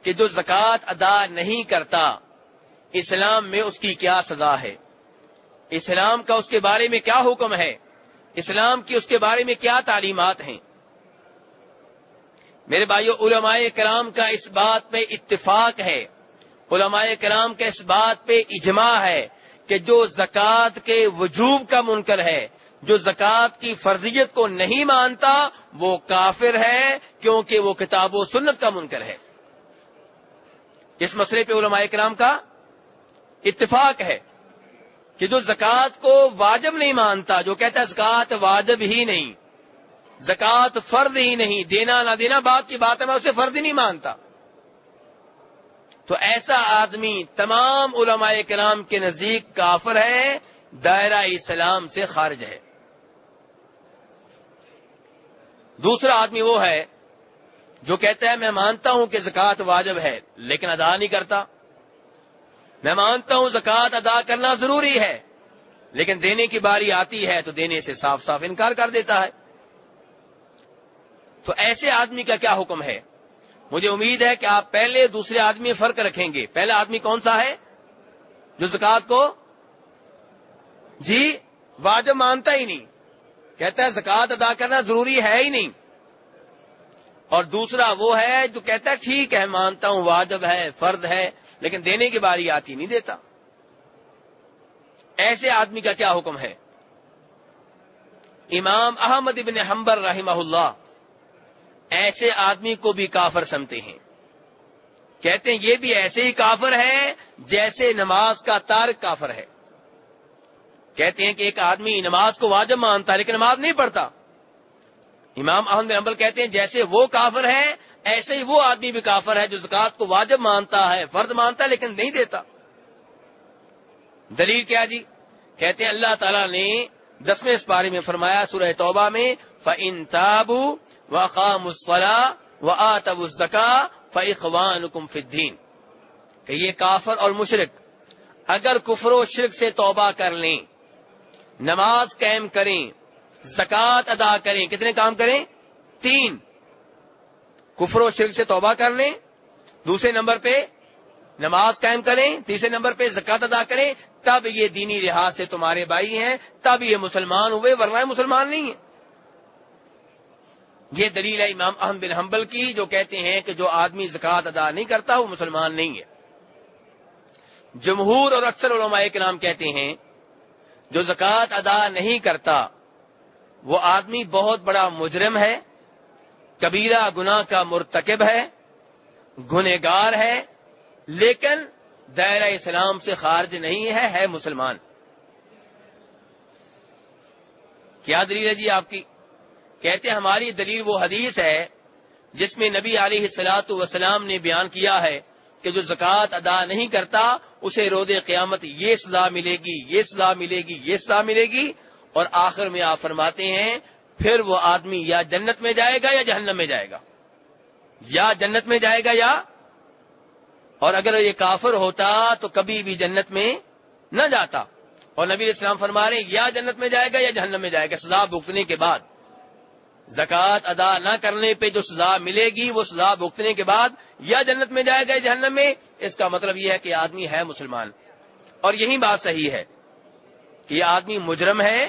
کہ جو زکوٰۃ ادا نہیں کرتا اسلام میں اس کی کیا سزا ہے، اسلام کا اس کے بارے میں کیا حکم ہے، اسلام کی اس کے بارے میں کیا تعلیمات ہیں۔ میرے بھائیو، علماء کرام کا اس بات پہ اتفاق ہے، علماء کرام کا اس بات پہ اجماع ہے کہ جو زکوٰۃ کے وجوب کا منکر ہے، جو زکوٰۃ کی فرضیت کو نہیں مانتا، وہ کافر ہے، کیونکہ وہ کتاب و سنت کا منکر ہے۔ اس مسئلے پہ علماء کرام کا اتفاق ہے کہ جو زکوٰۃ کو واجب نہیں مانتا، جو کہتا ہے زکوٰۃ واجب ہی نہیں، زکوٰۃ فرض ہی نہیں، دینا نہ دینا بات کی بات ہے، میں اسے فرض ہی نہیں مانتا، تو ایسا آدمی تمام علماء کرام کے نزدیک کافر ہے، دائرہ اسلام سے خارج ہے۔ دوسرا آدمی وہ ہے جو کہتا ہے میں مانتا ہوں کہ زکوٰۃ واجب ہے لیکن ادا نہیں کرتا، میں مانتا ہوں زکوٰۃ ادا کرنا ضروری ہے لیکن دینے کی باری آتی ہے تو دینے سے صاف صاف انکار کر دیتا ہے۔ تو ایسے آدمی کا کیا حکم ہے؟ مجھے امید ہے کہ آپ پہلے دوسرے آدمی میں فرق رکھیں گے۔ پہلا آدمی کون سا ہے؟ جو زکوٰۃ کو واجب مانتا ہی نہیں، کہتا ہے زکوٰۃ ادا کرنا ضروری ہے ہی نہیں، اور دوسرا وہ ہے جو کہتا ہے ٹھیک ہے مانتا ہوں واجب ہے، فرض ہے، لیکن دینے کی باری آتی نہیں دیتا۔ ایسے آدمی کا کیا حکم ہے؟ امام احمد بن حنبل رحمہ اللہ ایسے آدمی کو بھی کافر سمجھتے ہیں، کہتے ہیں یہ بھی ایسے ہی کافر ہے جیسے نماز کا تارک کافر ہے۔ کہتے ہیں کہ ایک آدمی نماز کو واجب مانتا ہے لیکن نماز نہیں پڑھتا، امام احمد بن حنبل کہتے ہیں جیسے وہ کافر ہے ایسے ہی وہ آدمی بھی کافر ہے جو زکوٰۃ کو واجب مانتا ہے، فرض مانتا ہے لیکن نہیں دیتا۔ دلیل کیا جی؟ کہتے ہیں اللہ تعالیٰ نے 10ویں پارے میں فرمایا سورہ توبہ میں فَإِن تَابُوا وَأَقَامُوا الصَّلَاةَ وَآتَوُا الزَّكَاةَ فَإِخْوَانُكُمْ فِي الدِّينِ، کہ یہ کافر اور مشرک اگر کفر و شرک سے توبہ کر لیں، نماز قائم کریں، زکوٰۃ ادا کریں، کتنے کام کریں؟ 3، کفر و شرک سے توبہ کر لیں، دوسرے نمبر پہ نماز قائم کریں، تیسرے نمبر پہ زکوٰۃ ادا کریں، تب یہ دینی لحاظ سے تمہارے بھائی ہیں، تب یہ مسلمان ہوئے، ورنہ مسلمان نہیں ہیں۔ یہ دلیل ہے امام احمد بن حنبل کی جو کہتے ہیں کہ جو آدمی زکوٰۃ ادا نہیں کرتا وہ مسلمان نہیں ہے۔ جمہور اور اکثر علماء کرام کہتے ہیں جو زکوٰۃ ادا نہیں کرتا وہ آدمی بہت بڑا مجرم ہے، کبیرہ گناہ کا مرتکب ہے، گنہگار ہے، لیکن دائرہ اسلام سے خارج نہیں ہے مسلمان۔ کیا دلیل ہے جی آپ کی؟ کہتے ہیں ہماری دلیل وہ حدیث ہے جس میں نبی علیہ الصلوۃ والسلام نے بیان کیا ہے کہ جو زکوٰۃ ادا نہیں کرتا اسے روز قیامت یہ سزا ملے گی، یہ سزا ملے گی، یہ سزا ملے گی، اور آخر میں آپ فرماتے ہیں پھر وہ آدمی یا جنت میں جائے گا یا جہنم میں جائے گا، یا جنت میں جائے گا یا، اور اگر یہ کافر ہوتا تو کبھی بھی جنت میں نہ جاتا، اور نبی علیہ السلام فرما رہے ہیں یا جنت میں جائے گا یا جہنم میں جائے گا، سزا بھگتنے کے بعد۔ زکوٰۃ ادا نہ کرنے پہ جو سزا ملے گی وہ سزا بھگتنے کے بعد یا جنت میں جائے گا یا جہنم میں، اس کا مطلب یہ ہے کہ آدمی ہے مسلمان۔ اور یہی بات صحیح ہے کہ یہ آدمی مجرم ہے،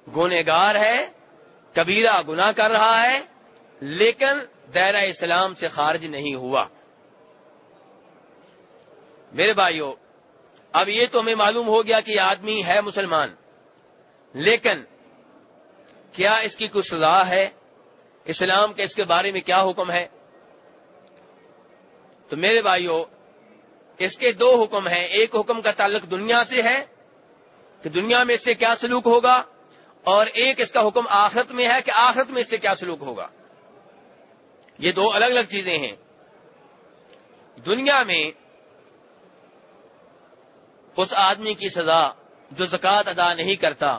گنہگار ہے، کبیرہ گناہ کر رہا ہے، لیکن دائرہ اسلام سے خارج نہیں ہوا۔ میرے بھائیو، اب یہ تو ہمیں معلوم ہو گیا کہ یہ آدمی ہے مسلمان، لیکن کیا اس کی کوئی سزا ہے؟ اسلام کے اس کے بارے میں کیا حکم ہے؟ تو میرے بھائیو، اس کے 2 حکم ہیں۔ ایک حکم کا تعلق دنیا سے ہے کہ دنیا میں اس سے کیا سلوک ہوگا، اور ایک اس کا حکم آخرت میں ہے کہ آخرت میں اس سے کیا سلوک ہوگا۔ یہ 2 الگ الگ چیزیں ہیں۔ دنیا میں اس آدمی کی سزا جو زکوٰۃ ادا نہیں کرتا،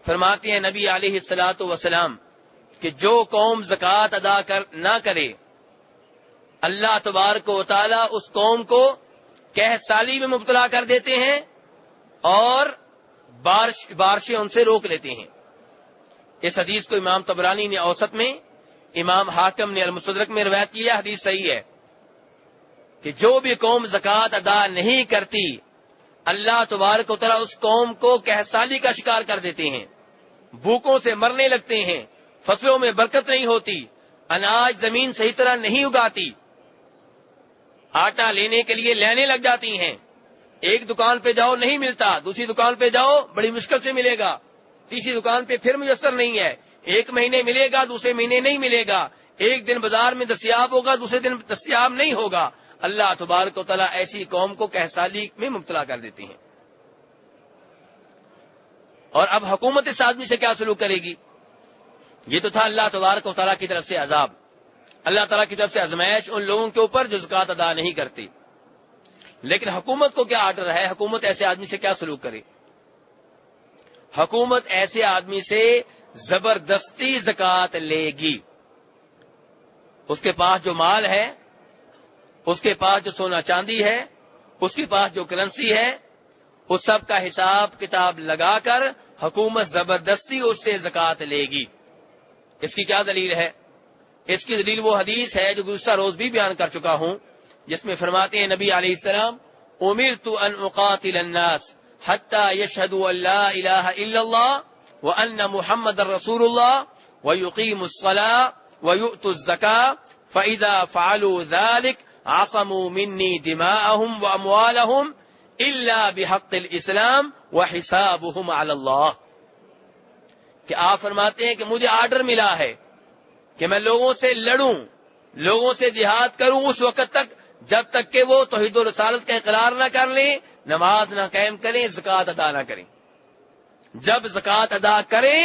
فرماتے ہیں نبی علیہ الصلوۃ والسلام کہ جو قوم زکوٰۃ ادا نہ کرے اللہ تبارک و تعالی اس قوم کو قحط سالی میں مبتلا کر دیتے ہیں اور بارشیں ان سے روک لیتے ہیں۔ اس حدیث کو امام طبرانی نے اوسط میں، امام حاکم نے المستدرک میں روایت کیا، حدیث صحیح ہے۔ کہ جو بھی قوم زکوٰۃ ادا نہیں کرتی اللہ تبارک و تعالیٰ اس قوم کو قحط کا شکار کر دیتے ہیں، بھوکوں سے مرنے لگتے ہیں، فصلوں میں برکت نہیں ہوتی، اناج زمین صحیح طرح نہیں اگاتی، آٹا لینے کے لیے لینے لگ جاتی ہیں، ایک دکان پہ جاؤ نہیں ملتا، دوسری دکان پہ جاؤ بڑی مشکل سے ملے گا، تیسری دکان پہ پھر میسر نہیں ہے، ایک مہینے ملے گا دوسرے مہینے نہیں ملے گا، ایک دن بازار میں دستیاب ہوگا دوسرے دن دستیاب نہیں ہوگا۔ اللہ تبارک و تعالیٰ ایسی قوم کو قحط میں مبتلا کر دیتے ہیں۔ اور اب حکومت اس آدمی سے کیا سلوک کرے گی؟ یہ تو تھا اللہ تبارک و تعالیٰ کی طرف سے عذاب، اللہ تعالیٰ کی طرف سے آزمائش ان لوگوں کے اوپر جو زکوٰۃ ادا نہیں کرتے۔ لیکن حکومت کو کیا آرڈر ہے؟ حکومت ایسے آدمی سے کیا سلوک کرے؟ حکومت ایسے آدمی سے زبردستی زکوٰۃ لے گی۔ اس کے پاس جو مال ہے، اس کے پاس جو سونا چاندی ہے، اس کے پاس جو کرنسی ہے، اس سب کا حساب کتاب لگا کر حکومت زبردستی اس سے زکوٰۃ لے گی۔ اس کی کیا دلیل ہے؟ اس کی دلیل وہ حدیث ہے جو گزشتہ روز بھی بیان کر چکا ہوں، جس میں فرماتے ہیں نبی علیہ السلام امرت ان اقاتل الناس حتی یشہدوا ان لا الہ الا اللہ وان محمد رسول اللہ ویقیموا الصلاۃ ویؤتوا الزکاۃ فاذا فعلوا ذلك عصموا منی دماءهم واموالهم الا بحق الاسلام وحسابهم علی اللہ، کہ آپ فرماتے ہیں کہ مجھے آرڈر ملا ہے کہ میں لوگوں سے لڑوں، لوگوں سے جہاد کروں اس وقت تک جب تک کہ وہ توحید و رسالت کا اقرار نہ کر لیں، نماز نہ قائم کریں، زکوٰۃ ادا نہ کریں۔ جب زکوٰۃ ادا کریں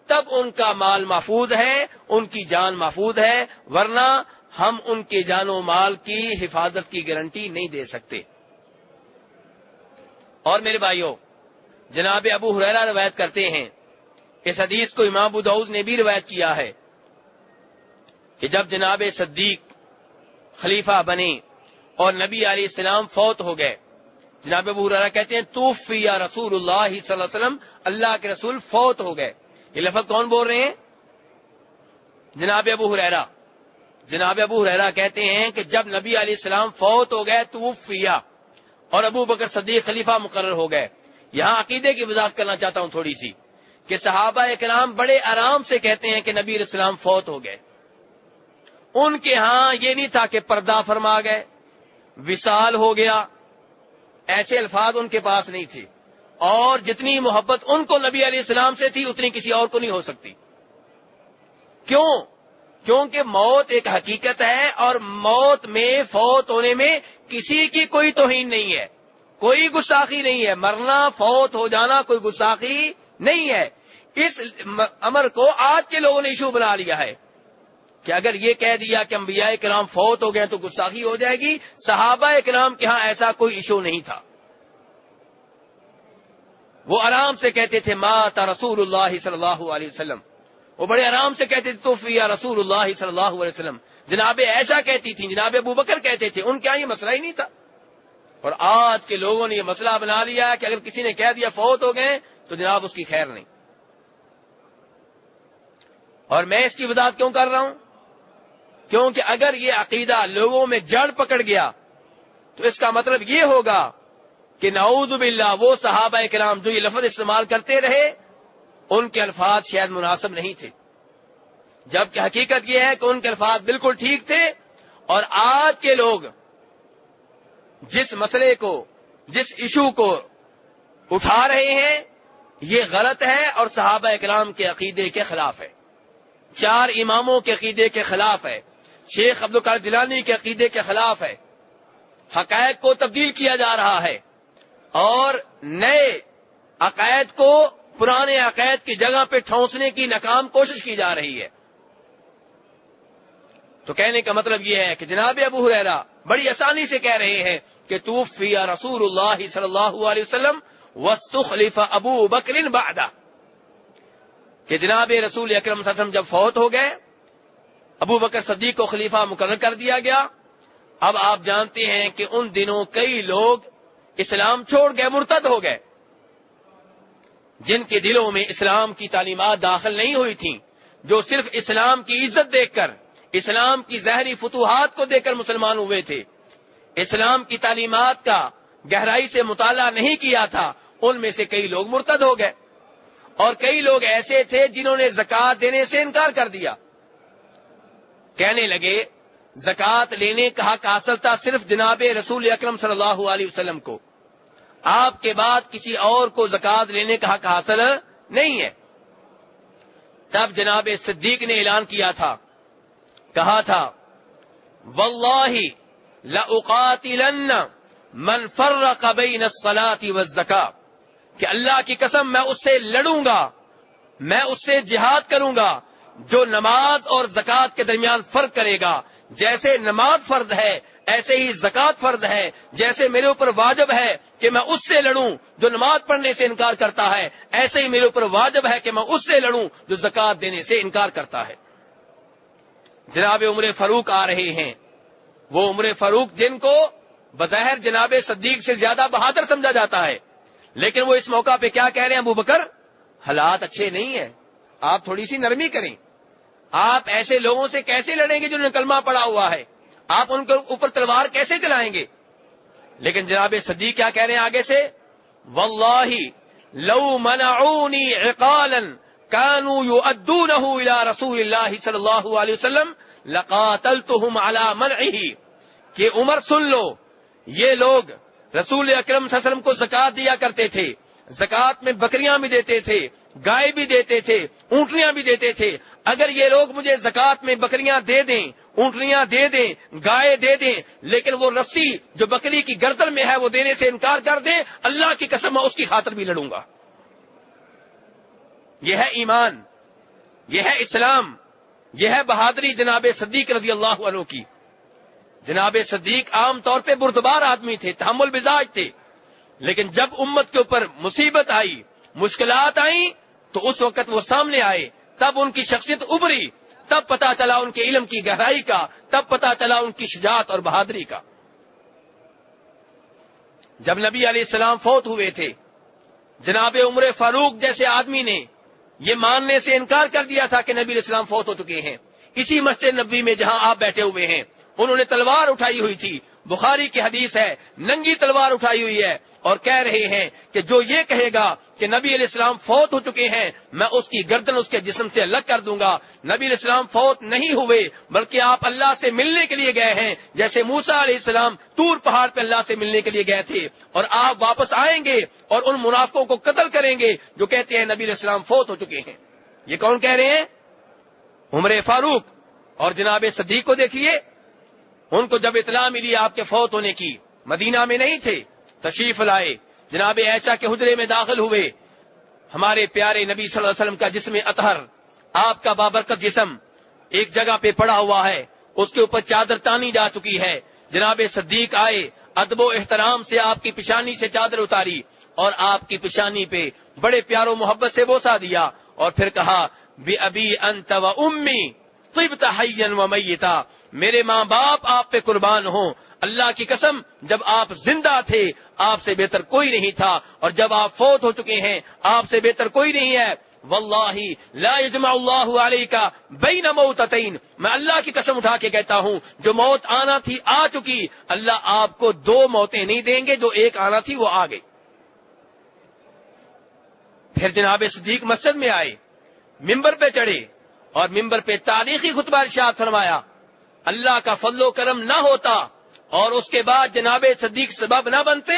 تب ان کا مال محفوظ ہے، ان کی جان محفوظ ہے، ورنہ ہم ان کے جان و مال کی حفاظت کی گارنٹی نہیں دے سکتے۔ اور میرے بھائیوں، جناب ابو ہریرہ روایت کرتے ہیں، اس حدیث کو امام ابو داؤد نے بھی روایت کیا ہے کہ جب جناب صدیق خلیفہ بنے اور نبی علیہ السلام فوت ہو گئے، جناب ابو ہریرہ کہتے ہیں توفی رسول اللہ صلی اللہ علیہ وسلم، اللہ کے رسول فوت ہو گئے۔ یہ لفظ کون بول رہے ہیں؟ جناب ابو ہریرہ۔ جناب ابو ہریرہ کہتے ہیں کہ جب نبی علیہ السلام فوت ہو گئے توفی اور ابو بکر صدیق خلیفہ مقرر ہو گئے۔ یہاں عقیدے کی وضاحت کرنا چاہتا ہوں تھوڑی سی، کہ صحابہ کرام بڑے آرام سے کہتے ہیں کہ نبی علیہ السلام فوت ہو گئے۔ ان کے ہاں یہ نہیں تھا کہ پردہ فرما گئے، وصال ہو گیا، ایسے الفاظ ان کے پاس نہیں تھے، اور جتنی محبت ان کو نبی علیہ السلام سے تھی اتنی کسی اور کو نہیں ہو سکتی۔ کیوں؟ کیونکہ موت ایک حقیقت ہے، اور موت میں، فوت ہونے میں کسی کی کوئی توہین نہیں ہے، کوئی گستاخی نہیں ہے۔ مرنا، فوت ہو جانا کوئی گستاخی نہیں ہے۔ اس امر کو آج کے لوگوں نے ایشو بنا لیا ہے کہ اگر یہ کہہ دیا کہ انبیاء کرام فوت ہو گئے تو گستاخی ہو جائے گی۔ صحابہ کرام کے ہاں ایسا کوئی ایشو نہیں تھا، وہ آرام سے کہتے تھے مات رسول اللہ صلی اللہ علیہ وسلم، وہ بڑے آرام سے کہتے تھے توفی رسول اللہ صلی اللہ علیہ وسلم۔ جناب ایسا کہتی تھی، جناب ابو بکر کہتے تھے، ان کے یہاں یہ مسئلہ ہی نہیں تھا۔ اور آج کے لوگوں نے یہ مسئلہ بنا لیا کہ اگر کسی نے کہہ دیا فوت ہو گئے تو جناب اس کی خیر نہیں۔ اور میں اس کی وضاحت کیوں کر رہا ہوں؟ کیونکہ اگر یہ عقیدہ لوگوں میں جڑ پکڑ گیا تو اس کا مطلب یہ ہوگا کہ نعوذ باللہ وہ صحابہ کرام جو یہ لفظ استعمال کرتے رہے ان کے الفاظ شاید مناسب نہیں تھے، جبکہ حقیقت یہ ہے کہ ان کے الفاظ بالکل ٹھیک تھے۔ اور آج کے لوگ جس مسئلے کو، جس ایشو کو اٹھا رہے ہیں یہ غلط ہے اور صحابہ کرام کے عقیدے کے خلاف ہے، چار اماموں کے عقیدے کے خلاف ہے، شیخ عبد القادر جیلانی کے عقیدے کے خلاف ہے۔ حقائق کو تبدیل کیا جا رہا ہے اور نئے عقائد کو پرانے عقائد کی جگہ پہ ٹھونسنے کی ناکام کوشش کی جا رہی ہے۔ تو کہنے کا مطلب یہ ہے کہ جناب ابو ہریرہ بڑی آسانی سے کہہ رہے ہیں کہ توفی رسول اللہ صلی اللہ علیہ وسلم واستخلف ابو بکر بعدہ، کہ جناب رسول اکرم صلی اللہ علیہ وسلم جب فوت ہو گئے ابو بکر صدیق کو خلیفہ مقرر کر دیا گیا۔ اب آپ جانتے ہیں کہ ان دنوں کئی لوگ اسلام چھوڑ گئے، مرتد ہو گئے، جن کے دلوں میں اسلام کی تعلیمات داخل نہیں ہوئی تھیں، جو صرف اسلام کی عزت دیکھ کر، اسلام کی ظاہری فتوحات کو دیکھ کر مسلمان ہوئے تھے۔ اسلام کی تعلیمات کا گہرائی سے مطالعہ نہیں کیا تھا، ان میں سے کئی لوگ مرتد ہو گئے، اور کئی لوگ ایسے تھے جنہوں نے زکوٰۃ دینے سے انکار کر دیا. کہنے لگے زکوٰۃ لینے کا حق حاصل تھا صرف جناب رسول اکرم صلی اللہ علیہ وسلم کو، آپ کے بعد کسی اور کو زکوٰۃ لینے کا حق حاصل نہیں ہے. تب جناب صدیق نے اعلان کیا تھا، کہا تھا واللہ لأقاتلن من فرق بین الصلاة والزکاة، کہ اللہ کی قسم میں اس سے لڑوں گا، میں اس سے جہاد کروں گا جو نماز اور زکوٰۃ کے درمیان فرق کرے گا. جیسے نماز فرض ہے ایسے ہی زکوٰۃ فرض ہے، جیسے میرے اوپر واجب ہے کہ میں اس سے لڑوں جو نماز پڑھنے سے انکار کرتا ہے، ایسے ہی میرے اوپر واجب ہے کہ میں اس سے لڑوں جو زکوٰۃ دینے سے انکار کرتا ہے. جناب عمر فاروق آ رہے ہیں، وہ عمر فاروق جن کو بظاہر جناب صدیق سے زیادہ بہادر سمجھا جاتا ہے، لیکن وہ اس موقع پہ کیا کہہ رہے ہیں؟ ابو بکر حالات اچھے نہیں ہیں، آپ تھوڑی سی نرمی کریں. آپ ایسے لوگوں سے کیسے لڑیں گے جنہوں نے کلمہ پڑا ہوا ہے؟ آپ ان کے اوپر تلوار کیسے چلائیں گے؟ لیکن جناب صدیق کیا کہہ رہے ہیں آگے سے؟ واللہ لو منعونی عقالا كانوا يؤدونه الى رسول اللہ صلی اللہ علیہ وسلم لقاتلتهم على منعه. کہ عمر سن لو، یہ لوگ رسول اکرم صلی اللہ علیہ وسلم کو زکوٰۃ دیا کرتے تھے، زکوٰۃ میں بکریاں بھی دیتے تھے، گائے بھی دیتے تھے، اونٹنیاں بھی دیتے تھے. اگر یہ لوگ مجھے زکوٰۃ میں بکریاں دے دیں، اونٹنیاں دے دیں، گائے دے دیں، لیکن وہ رسی جو بکری کی گردن میں ہے وہ دینے سے انکار کر دیں، اللہ کی قسم میں اس کی خاطر بھی لڑوں گا. یہ ہے ایمان، یہ ہے اسلام، یہ ہے بہادری جناب صدیق رضی اللہ عنہ کی. جناب صدیق عام طور پہ بردبار آدمی تھے، تحمل مزاج تھے، لیکن جب امت کے اوپر مصیبت آئی، مشکلات آئیں، تو اس وقت وہ سامنے آئے، تب ان کی شخصیت ابھری، تب پتا چلا ان کے علم کی گہرائی کا، تب پتا چلا ان کی شجاعت اور بہادری کا. جب نبی علیہ السلام فوت ہوئے تھے، جناب عمر فاروق جیسے آدمی نے یہ ماننے سے انکار کر دیا تھا کہ نبی علیہ السلام فوت ہو چکے ہیں. اسی مسجد نبوی میں جہاں آپ بیٹھے ہوئے ہیں، انہوں نے تلوار اٹھائی ہوئی تھی، بخاری کی حدیث ہے، ننگی تلوار اٹھائی ہوئی ہے، اور کہہ رہے ہیں کہ جو یہ کہے گا کہ نبی علیہ السلام فوت ہو چکے ہیں، میں اس کی گردن اس کے جسم سے الگ کر دوں گا. نبی علیہ السلام فوت نہیں ہوئے، بلکہ آپ اللہ سے ملنے کے لیے گئے ہیں، جیسے موسیٰ علیہ السلام طور پہاڑ پہ اللہ سے ملنے کے لیے گئے تھے، اور آپ واپس آئیں گے اور ان منافقوں کو قتل کریں گے جو کہتے ہیں نبی علیہ السلام فوت ہو چکے ہیں. یہ کون کہہ رہے ہیں؟ عمر فاروق. اور جناب صدیق کو دیکھیے، ان کو جب اطلاع ملی آپ کے فوت ہونے کی، مدینہ میں نہیں تھے، تشریف لائے، جناب عائشہ کے حجرے میں داخل ہوئے. ہمارے پیارے نبی صلی اللہ علیہ وسلم کا جسم اطہر، آپ کا بابرکت جسم ایک جگہ پہ پڑا ہوا ہے، اس کے اوپر چادر تانی جا چکی ہے. جناب صدیق آئے، ادب و احترام سے آپ کی پیشانی سے چادر اتاری اور آپ کی پیشانی پہ بڑے پیار و محبت سے بوسہ دیا، اور پھر کہا بِأَبِي أَنْتَ وَأُمِّي طِبْتَ حَيًّا وَمَيِّتًا، میرے ماں باپ آپ پہ قربان ہوں، اللہ کی قسم جب آپ زندہ تھے آپ سے بہتر کوئی نہیں تھا، اور جب آپ فوت ہو چکے ہیں آپ سے بہتر کوئی نہیں ہے. واللہ لا یجمع اللہ علیک بین موتتین، میں اللہ کی قسم اٹھا کے کہتا ہوں جو موت آنا تھی آ چکی، اللہ آپ کو دو موتیں نہیں دیں گے، جو ایک آنا تھی وہ آ گئی. پھر جناب صدیق مسجد میں آئے، ممبر پہ چڑھے اور ممبر پہ تاریخی خطبہ ارشاد فرمایا. اللہ کا فضل و کرم نہ ہوتا اور اس کے بعد جناب صدیق سبب نہ بنتے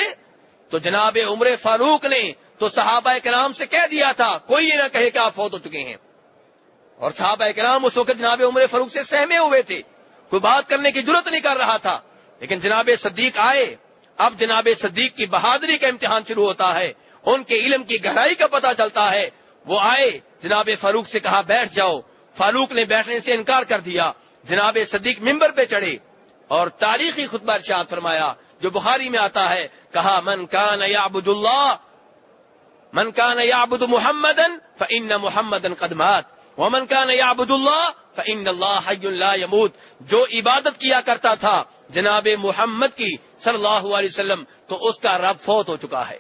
تو جناب عمر فاروق نے تو صحابہ کرام سے کہہ دیا تھا کوئی یہ نہ کہے کہ آپ فوت ہو چکے ہیں. اور صحابہ کرام اس وقت جناب عمر فاروق سے سہمے ہوئے تھے، کوئی بات کرنے کی جرت نہیں کر رہا تھا. لیکن جناب صدیق آئے، اب جناب صدیق کی بہادری کا امتحان شروع ہوتا ہے، ان کے علم کی گہرائی کا پتہ چلتا ہے. وہ آئے، جناب فاروق سے کہا بیٹھ جاؤ، فاروق نے بیٹھنے سے انکار کر دیا. جناب صدیق ممبر پہ چڑھے اور تاریخی خطبہ ارشاد فرمایا جو بخاری میں آتا ہے، کہا من کان یعبد محمدا فإن محمدا قد مات ومن کان یعبد اللہ فإن اللہ حی لا یموت. جو عبادت کیا کرتا تھا جناب محمد کی صلی اللہ علیہ وسلم تو اس کا رب فوت ہو چکا ہے.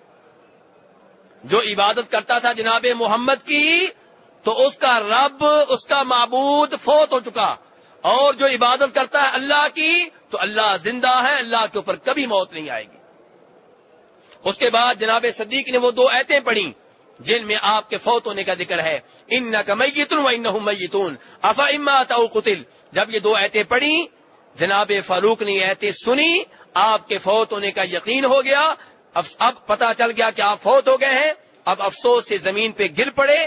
جو عبادت کرتا تھا جناب محمد کی تو اس کا رب، اس کا معبود فوت ہو چکا. اور جو عبادت کرتا ہے اللہ کی تو اللہ زندہ ہے، اللہ کے اوپر کبھی موت نہیں آئے گی۔ اس کے بعد جناب صدیق نے وہ 2 آیتیں پڑھی جن میں آپ کے فوت ہونے کا ذکر ہے، انک میت و انہم میتون افإن مات او قتل۔ جب یہ 2 آیتیں پڑھی جناب فاروق نے یہ آیتیں سنی، آپ کے فوت ہونے کا یقین ہو گیا۔ اب پتہ چل گیا کہ آپ فوت ہو گئے ہیں۔ اب افسوس سے زمین پہ گر پڑے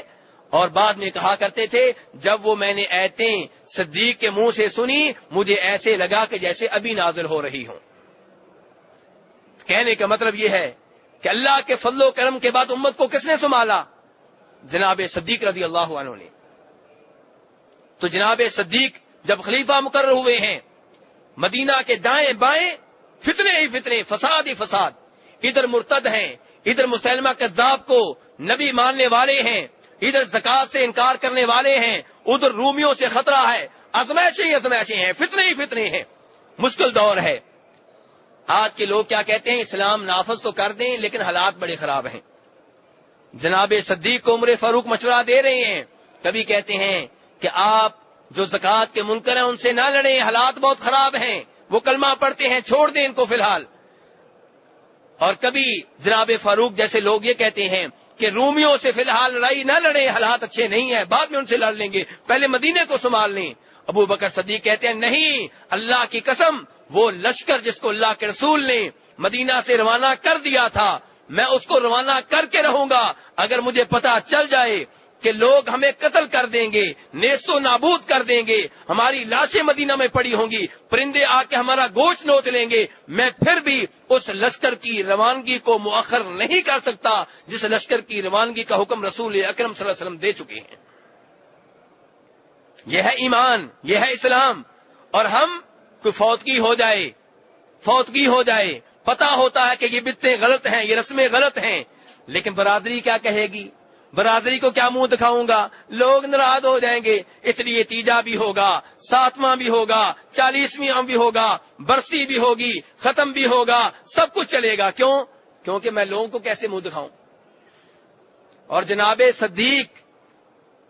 اور بعد میں کہا کرتے تھے جب وہ میں نے آیتیں صدیق کے منہ سے سنی مجھے ایسے لگا کہ جیسے ابھی نازل ہو رہی ہوں۔ کہنے کا مطلب یہ ہے کہ اللہ کے فضل و کرم کے بعد امت کو کس نے سنبھالا؟ جناب صدیق رضی اللہ عنہ نے۔ تو جناب صدیق جب خلیفہ مقرر ہوئے ہیں، مدینہ کے دائیں بائیں فتنے ہی فتنے، فساد ہی فساد، ادھر مرتد ہیں، ادھر مسلمہ کذاب کو نبی ماننے والے ہیں، ادھر زکات سے انکار کرنے والے ہیں، ادھر رومیوں سے خطرہ ہے، آزمائشیں ہی آزمائشیں ہیں، فتنے ہی فتنے ہیں، مشکل دور ہے۔ آج کے لوگ کیا کہتے ہیں؟ اسلام نافذ تو کر دیں لیکن حالات بڑے خراب ہیں۔ جناب صدیق کو عمر فاروق مشورہ دے رہے ہیں، کبھی کہتے ہیں کہ آپ جو زکات کے منکر ہیں ان سے نہ لڑیں، حالات بہت خراب ہیں، وہ کلمہ پڑھتے ہیں، چھوڑ دیں ان کو فی الحال۔ اور کبھی جناب فاروق جیسے لوگ یہ کہتے ہیں کہ رومیوں سے فی الحال لڑائی نہ لڑیں، حالات اچھے نہیں ہیں، بعد میں ان سے لڑ لیں گے، پہلے مدینے کو سنبھال لیں۔ ابو بکر صدیق کہتے ہیں نہیں، اللہ کی قسم وہ لشکر جس کو اللہ کے رسول نے مدینہ سے روانہ کر دیا تھا میں اس کو روانہ کر کے رہوں گا۔ اگر مجھے پتا چل جائے کہ لوگ ہمیں قتل کر دیں گے، نیست و نابود کر دیں گے، ہماری لاشیں مدینہ میں پڑی ہوں گی، پرندے آ کے ہمارا گوشت نوچ لیں گے، میں پھر بھی اس لشکر کی روانگی کو مؤخر نہیں کر سکتا جس لشکر کی روانگی کا حکم رسول اکرم صلی اللہ علیہ وسلم دے چکے ہیں۔ یہ ہے ایمان، یہ ہے اسلام۔ اور ہم کوئی فوتگی ہو جائے پتا ہوتا ہے کہ یہ بدعتیں غلط ہیں، یہ رسمیں غلط ہیں، لیکن برادری کیا کہے گی؟ برادری کو کیا منہ دکھاؤں گا؟ لوگ ناراض ہو جائیں گے، اس لیے تیجا بھی ہوگا، 7واں بھی ہوگا، 40واں بھی ہوگا، برسی بھی ہوگی، ختم بھی ہوگا، سب کچھ چلے گا۔ کیوں؟ کیونکہ میں لوگوں کو کیسے منہ دکھاؤں؟ اور جناب صدیق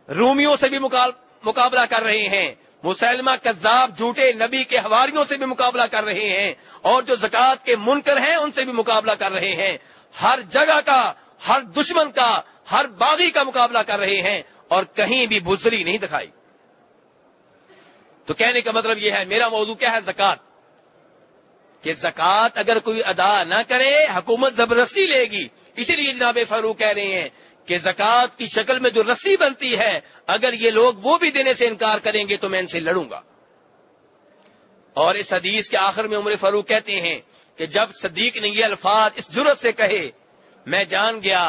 رومیوں سے بھی مقابلہ کر رہے ہیں، مسلمہ کذاب جھوٹے نبی کے حواریوں سے بھی مقابلہ کر رہے ہیں، اور جو زکات کے منکر ہیں ان سے بھی مقابلہ کر رہے ہیں، ہر جگہ کا، ہر دشمن کا، ہر باغی کا مقابلہ کر رہے ہیں، اور کہیں بھی بزدلی نہیں دکھائی۔ تو کہنے کا مطلب یہ ہے، میرا موضوع کیا ہے؟ زکات۔ کہ زکات اگر کوئی ادا نہ کرے حکومت زبردستی لے گی۔ اسی لیے جناب فاروق کہہ رہے ہیں کہ زکات کی شکل میں جو رسی بنتی ہے اگر یہ لوگ وہ بھی دینے سے انکار کریں گے تو میں ان سے لڑوں گا۔ اور اس حدیث کے آخر میں عمر فاروق کہتے ہیں کہ جب صدیق نے یہ الفاظ اس جرأت سے کہے میں جان گیا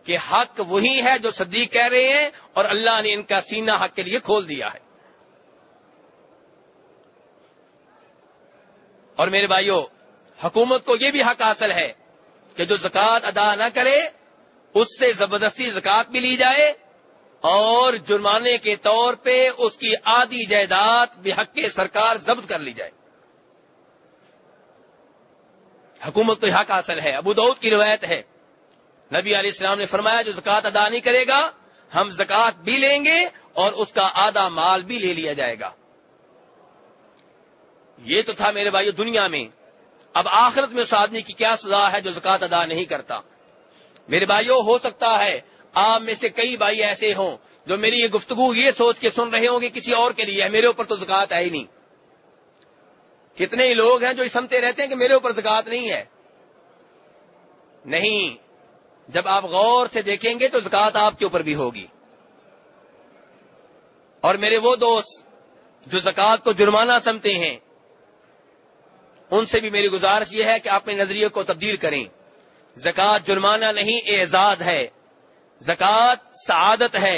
کہ حق وہی ہے جو صدیق کہہ رہے ہیں، اور اللہ نے ان کا سینہ حق کے لیے کھول دیا ہے۔ اور میرے بھائیوں، حکومت کو یہ بھی حق حاصل ہے کہ جو زکات ادا نہ کرے اس سے زبردستی زکات بھی لی جائے، اور جرمانے کے طور پہ اس کی آدھی جائیداد بحق سرکار ضبط کر لی جائے۔ حکومت کو حق حاصل ہے۔ ابو داؤد کی روایت ہے، نبی علیہ السلام نے فرمایا جو زکات ادا نہیں کرے گا ہم زکات بھی لیں گے اور اس کا آدھا مال بھی لے لیا جائے گا۔ یہ تو تھا میرے بھائیو دنیا میں۔ اب آخرت میں اس آدمی کی کیا سزا ہے جو زکات ادا نہیں کرتا؟ میرے بھائیو، ہو سکتا ہے آپ میں سے کئی بھائی ایسے ہوں جو میری یہ گفتگو یہ سوچ کے سن رہے ہوں گے کسی اور کے لیے ہے، میرے اوپر تو زکات ہے ہی نہیں۔ کتنے ہی لوگ ہیں جو یہ سمجھتے رہتے ہیں کہ میرے اوپر زکات نہیں ہے۔ نہیں، جب آپ غور سے دیکھیں گے تو زکات آپ کے اوپر بھی ہوگی۔ اور میرے وہ دوست جو زکات کو جرمانہ سمجھتے ہیں ان سے بھی میری گزارش یہ ہے کہ اپنے نظریے کو تبدیل کریں۔ زکات جرمانہ نہیں، اعزاز ہے، زکات سعادت ہے،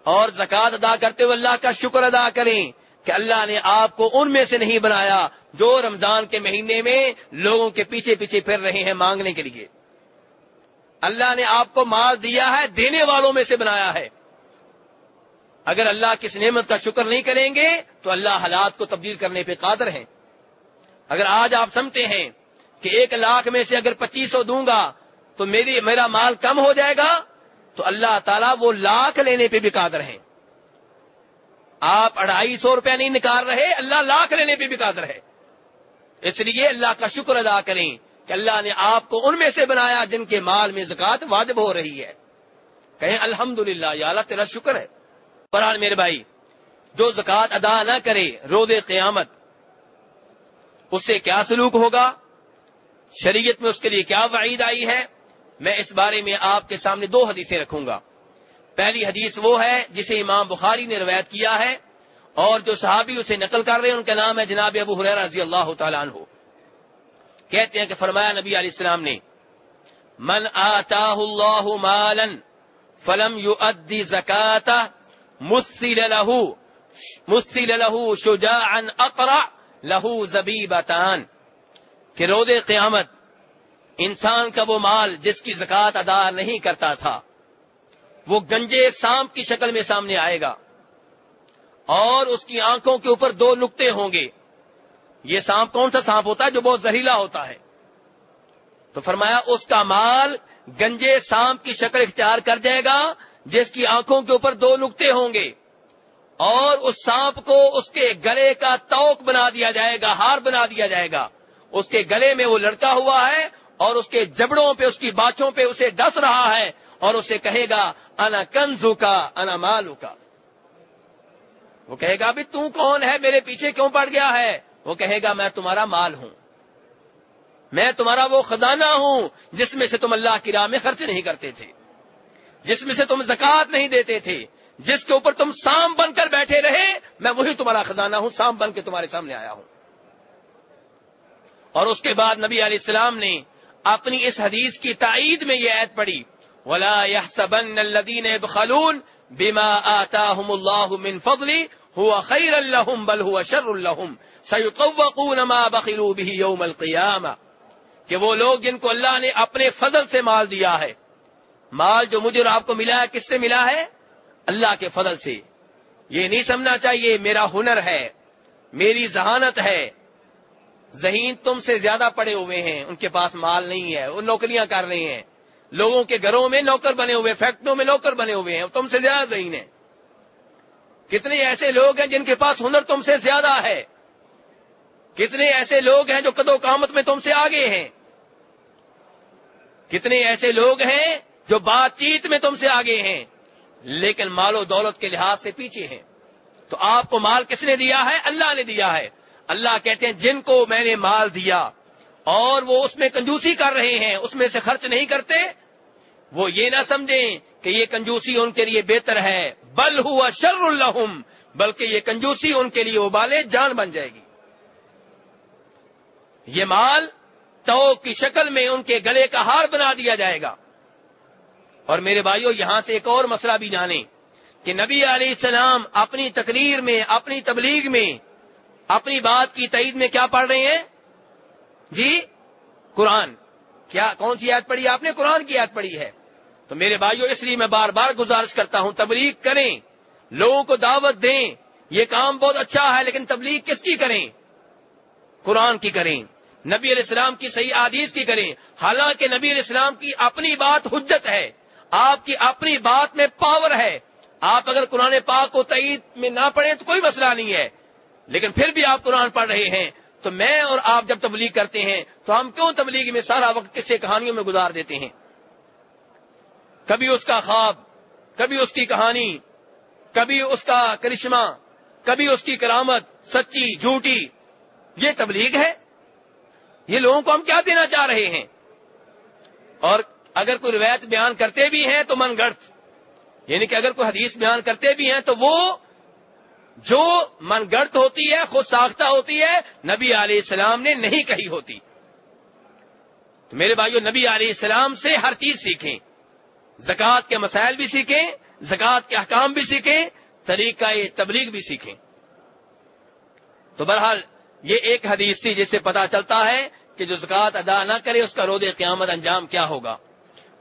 اور زکات ادا کرتے ہوئے اللہ کا شکر ادا کریں کہ اللہ نے آپ کو ان میں سے نہیں بنایا جو رمضان کے مہینے میں لوگوں کے پیچھے پیچھے پھر رہے ہیں مانگنے کے لیے۔ اللہ نے آپ کو مال دیا ہے، دینے والوں میں سے بنایا ہے۔ اگر اللہ کی اس نعمت کا شکر نہیں کریں گے تو اللہ حالات کو تبدیل کرنے پہ قادر ہیں۔ اگر آج آپ سمجھتے ہیں کہ 1 لاکھ میں سے اگر 2500 دوں گا تو میرا مال کم ہو جائے گا، تو اللہ تعالیٰ وہ لاکھ لینے پہ بھی قادر ہیں۔ آپ 250 روپے نہیں نکال رہے، اللہ لاکھ لینے پہ بھی قادر ہے. اس لیے اللہ کا شکر ادا کریں کہ اللہ نے آپ کو ان میں سے بنایا جن کے مال میں زکوٰۃ واجب ہو رہی ہے. کہیں الحمدللہ، یا اللہ تیرا شکر ہے. بہرحال میرے بھائی، جو زکوٰۃ ادا نہ کرے روز قیامت، اس سے کیا سلوک ہوگا، شریعت میں اس کے لیے کیا وعید آئی ہے، میں اس بارے میں آپ کے سامنے 2 حدیثیں رکھوں گا. پہلی حدیث وہ ہے جسے امام بخاری نے روایت کیا ہے، اور جو صحابی اسے نقل کر رہے ہیں ان کا نام ہے جناب ابو ہریرہ رضی اللہ تعالیٰ عنہ. کہتے ہیں کہ فرمایا نبی علیہ السلام نے، من آتاہ اللہ مالا فلم یؤد زکاتہ مثل لہ شجاعا اقرع لہ زبیبتان، کہ روز قیامت انسان کا وہ مال جس کی زکوٰۃ ادا نہیں کرتا تھا وہ گنجے سانپ کی شکل میں سامنے آئے گا، اور اس کی آنکھوں کے اوپر 2 نقطے ہوں گے. یہ سانپ کون سا سانپ ہوتا ہے؟ جو بہت زہریلا ہوتا ہے. تو فرمایا اس کا مال گنجے سانپ کی شکل اختیار کر جائے گا جس کی آنکھوں کے اوپر 2 نقطے ہوں گے، اور اس سانپ کو اس کے گلے کا توق بنا دیا جائے گا، ہار بنا دیا جائے گا. اس کے گلے میں وہ لڑکا ہوا ہے اور اس کے جبڑوں پہ، اس کی باچوں پہ اسے ڈس رہا ہے، اور اسے کہے گا انا کنزو کا انا مالو کا. وہ کہے گا بھی تو کون ہے، میرے پیچھے کیوں پڑ گیا ہے؟ وہ کہے گا میں تمہارا مال ہوں، میں تمہارا وہ خزانہ ہوں جس میں سے تم اللہ کی راہ میں خرچ نہیں کرتے تھے، جس میں سے تم زکوٰۃ نہیں دیتے تھے، جس کے اوپر تم سانپ بن کر بیٹھے رہے، میں وہی تمہارا خزانہ ہوں، سانپ بن کے تمہارے سامنے آیا ہوں. اور اس کے بعد نبی علیہ السلام نے اپنی اس حدیث کی تائید میں یہ آیت پڑھی، وَلَا يَحْسَبَنَّ الَّذِينَ يَبْخَلُونَ بِمَا آتَاهُمُ اللَّهُ مِنْ فَضْلِهِ هُوَ خَيْرًا لَهُمْ بَلْ هُوَ شَرٌّ لَهُمْ سَيُطَوَّقُونَ مَا بَخِلُوا بِهِ يَوْمَ الْقِيَامَةِ، کہ وہ لوگ جن کو اللہ نے اپنے فضل سے مال دیا ہے، مال جو مجھے اور آپ کو ملا ہے کس سے ملا ہے؟ اللہ کے فضل سے. یہ نہیں سمجھنا چاہیے میرا ہنر ہے، میری ذہانت ہے. ذہین تم سے زیادہ پڑے ہوئے ہیں، ان کے پاس مال نہیں ہے، وہ نوکریاں کر رہے ہیں، لوگوں کے گھروں میں نوکر بنے ہوئے، فیکٹریوں میں نوکر بنے ہوئے ہیں، تم سے زیادہ ذہین ہیں. کتنے ایسے لوگ ہیں جن کے پاس ہنر تم سے زیادہ ہے، کتنے ایسے لوگ ہیں جو قد و قامت میں تم سے آگے ہیں، کتنے ایسے لوگ ہیں جو بات چیت میں تم سے آگے ہیں، لیکن مال و دولت کے لحاظ سے پیچھے ہیں. تو آپ کو مال کس نے دیا ہے؟ اللہ نے دیا ہے. اللہ کہتے ہیں جن کو میں نے مال دیا اور وہ اس میں کنجوسی کر رہے ہیں، اس میں سے خرچ نہیں کرتے، وہ یہ نہ سمجھیں کہ یہ کنجوسی ان کے لیے بہتر ہے، بل ہوا شر لہم، بلکہ یہ کنجوسی ان کے لیے وبال جان بن جائے گی. یہ مال توق کی شکل میں ان کے گلے کا ہار بنا دیا جائے گا. اور میرے بھائیوں، یہاں سے ایک اور مسئلہ بھی جانیں کہ نبی علیہ السلام اپنی تقریر میں، اپنی تبلیغ میں، اپنی بات کی تائید میں کیا پڑھ رہے ہیں؟ جی قرآن. کیا کون سی آیت پڑھی آپ نے؟ قرآن کی آیت پڑھی ہے. تو میرے بھائیوں، اس لیے میں بار بار گزارش کرتا ہوں تبلیغ کریں، لوگوں کو دعوت دیں. یہ کام بہت اچھا ہے، لیکن تبلیغ کس کی کریں؟ قرآن کی کریں، نبی علیہ السلام کی صحیح احادیث کی کریں. حالانکہ نبی علیہ السلام کی اپنی بات حجت ہے، آپ کی اپنی بات میں پاور ہے. آپ اگر قرآن پاک کو تائید میں نہ پڑھیں تو کوئی مسئلہ نہیں ہے، لیکن پھر بھی آپ قرآن پڑھ رہے ہیں. تو میں اور آپ جب تبلیغ کرتے ہیں تو ہم کیوں تبلیغ میں سارا وقت قصے کہانیوں میں گزار دیتے ہیں؟ کبھی اس کا خواب، کبھی اس کی کہانی، کبھی اس کا کرشمہ، کبھی اس کی کرامت، سچی جھوٹی. یہ تبلیغ ہے؟ یہ لوگوں کو ہم کیا دینا چاہ رہے ہیں؟ اور اگر کوئی روایت بیان کرتے بھی ہیں تو من گڑھ، یعنی کہ اگر کوئی حدیث بیان کرتے بھی ہیں تو وہ جو من گڑھ ہوتی ہے، خود ساختہ ہوتی ہے، نبی علیہ السلام نے نہیں کہی ہوتی. تو میرے بھائیو، نبی علیہ السلام سے ہر چیز سیکھیں، زکوٰۃ کے مسائل بھی سیکھیں، زکوٰۃ کے احکام بھی سیکھیں، طریقہ تبلیغ بھی سیکھیں. تو بہرحال یہ ایک حدیث تھی جس سے پتا چلتا ہے کہ جو زکوٰۃ ادا نہ کرے اس کا روز قیامت انجام کیا ہوگا.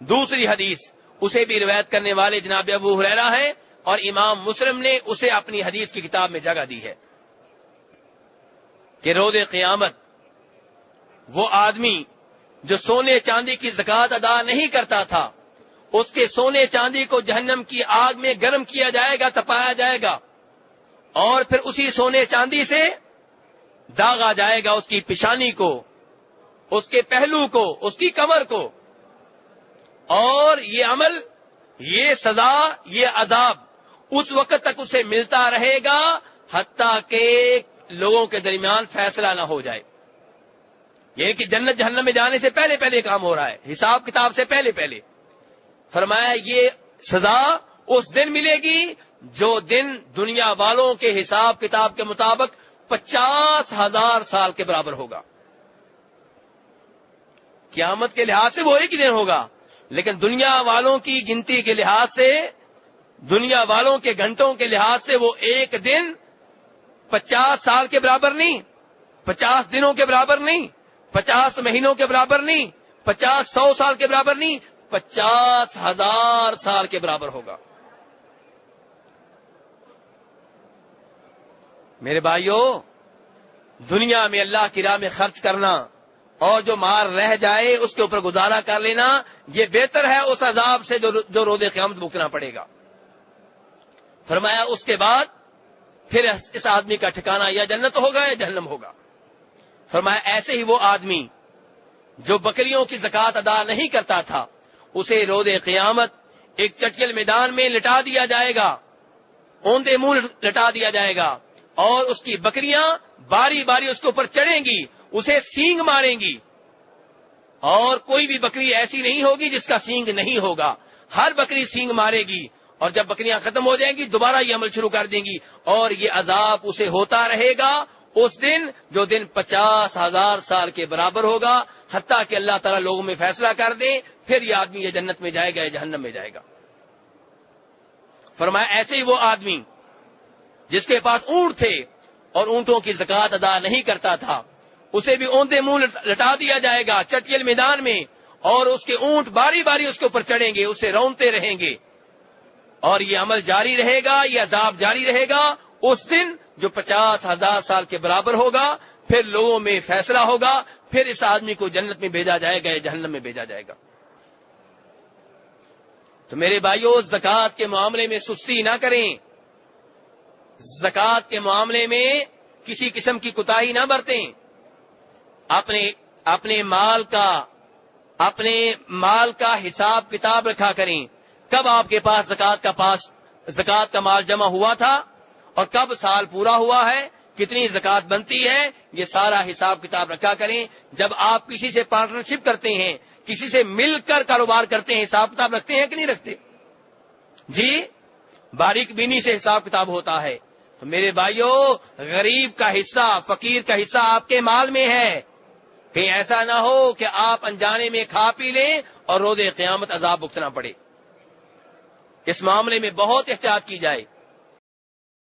دوسری حدیث، اسے بھی روایت کرنے والے جناب ابو ہریرہ ہیں، اور امام مسلم نے اسے اپنی حدیث کی کتاب میں جگہ دی ہے کہ روز قیامت وہ آدمی جو سونے چاندی کی زکوٰۃ ادا نہیں کرتا تھا، اس کے سونے چاندی کو جہنم کی آگ میں گرم کیا جائے گا، تپایا جائے گا، اور پھر اسی سونے چاندی سے داغا جائے گا اس کی پیشانی کو، اس کے پہلو کو، اس کی کمر کو، اور یہ عمل، یہ سزا، یہ عذاب اس وقت تک اسے ملتا رہے گا حتیٰ کہ لوگوں کے درمیان فیصلہ نہ ہو جائے. یعنی کہ جنت جہنم میں جانے سے پہلے پہلے کام ہو رہا ہے، حساب کتاب سے پہلے پہلے. فرمایا یہ سزا اس دن ملے گی جو دن دنیا والوں کے حساب کتاب کے مطابق 50,000 سال کے برابر ہوگا. قیامت کے لحاظ سے وہ ایک ہی دن ہوگا، لیکن دنیا والوں کی گنتی کے لحاظ سے، دنیا والوں کے گھنٹوں کے لحاظ سے وہ ایک دن 50 سال کے برابر نہیں، 50 دنوں کے برابر نہیں، 50 مہینوں کے برابر نہیں، 100 سال کے برابر نہیں، 50,000 سال کے برابر ہوگا. میرے بھائیو، دنیا میں اللہ کی راہ میں خرچ کرنا اور جو مار رہ جائے اس کے اوپر گزارا کر لینا، یہ بہتر ہے اس عذاب سے جو روز قیامت بھگتنا پڑے گا. فرمایا اس کے بعد پھر اس آدمی کا ٹھکانہ یا جنت ہوگا یا جہنم ہوگا. فرمایا ایسے ہی وہ آدمی جو بکریوں کی زکوٰۃ ادا نہیں کرتا تھا، اسے روز قیامت ایک چٹیل میدان میں لٹا دیا جائے گا، اوندے منہ لٹا دیا جائے گا، اور اس کی بکریاں باری باری اس کے اوپر چڑھیں گی، اسے سینگ ماریں گی. اور کوئی بھی بکری ایسی نہیں ہوگی جس کا سینگ نہیں ہوگا، ہر بکری سینگ مارے گی، اور جب بکریاں ختم ہو جائیں گی دوبارہ یہ عمل شروع کر دیں گی، اور یہ عذاب اسے ہوتا رہے گا اس دن جو دن 50,000 سال کے برابر ہوگا، حتیٰ کہ اللہ تعالیٰ لوگوں میں فیصلہ کر دے، پھر یہ آدمی یا جنت میں جائے گا یا جہنم میں جائے گا. فرمایا ایسے ہی وہ آدمی جس کے پاس اونٹ تھے اور اونٹوں کی زکوٰۃ ادا نہیں کرتا تھا، اسے بھی اوندے منہ لٹا دیا جائے گا چٹیل میدان میں، اور اس کے اونٹ باری باری اس کے اوپر چڑھیں گے، اسے رونتے رہیں گے، اور یہ عمل جاری رہے گا، یہ عذاب جاری رہے گا اس دن جو 50,000 سال کے برابر ہوگا. پھر لوگوں میں فیصلہ ہوگا، پھر اس آدمی کو جنت میں بھیجا جائے گا یا جہنم میں بھیجا جائے گا. تو میرے بھائیو، زکوٰۃ کے معاملے میں سستی نہ کریں، زکوٰۃ کے معاملے میں کسی قسم کی کوتاہی نہ برتیں. اپنے مال کا حساب کتاب رکھا کریں. کب آپ کے پاس زکوٰۃ کا مال جمع ہوا تھا اور کب سال پورا ہوا ہے، کتنی زکوٰۃ بنتی ہے، یہ سارا حساب کتاب رکھا کریں. جب آپ کسی سے پارٹنرشپ کرتے ہیں، کسی سے مل کر کاروبار کرتے ہیں، حساب کتاب رکھتے ہیں کہ نہیں رکھتے؟ جی، باریک بینی سے حساب کتاب ہوتا ہے. تو میرے بھائیو، غریب کا حصہ، فقیر کا حصہ آپ کے مال میں ہے. کہیں ایسا نہ ہو کہ آپ انجانے میں کھا پی لیں اور روز قیامت عذاب بھگتنا پڑے. اس معاملے میں بہت احتیاط کی جائے.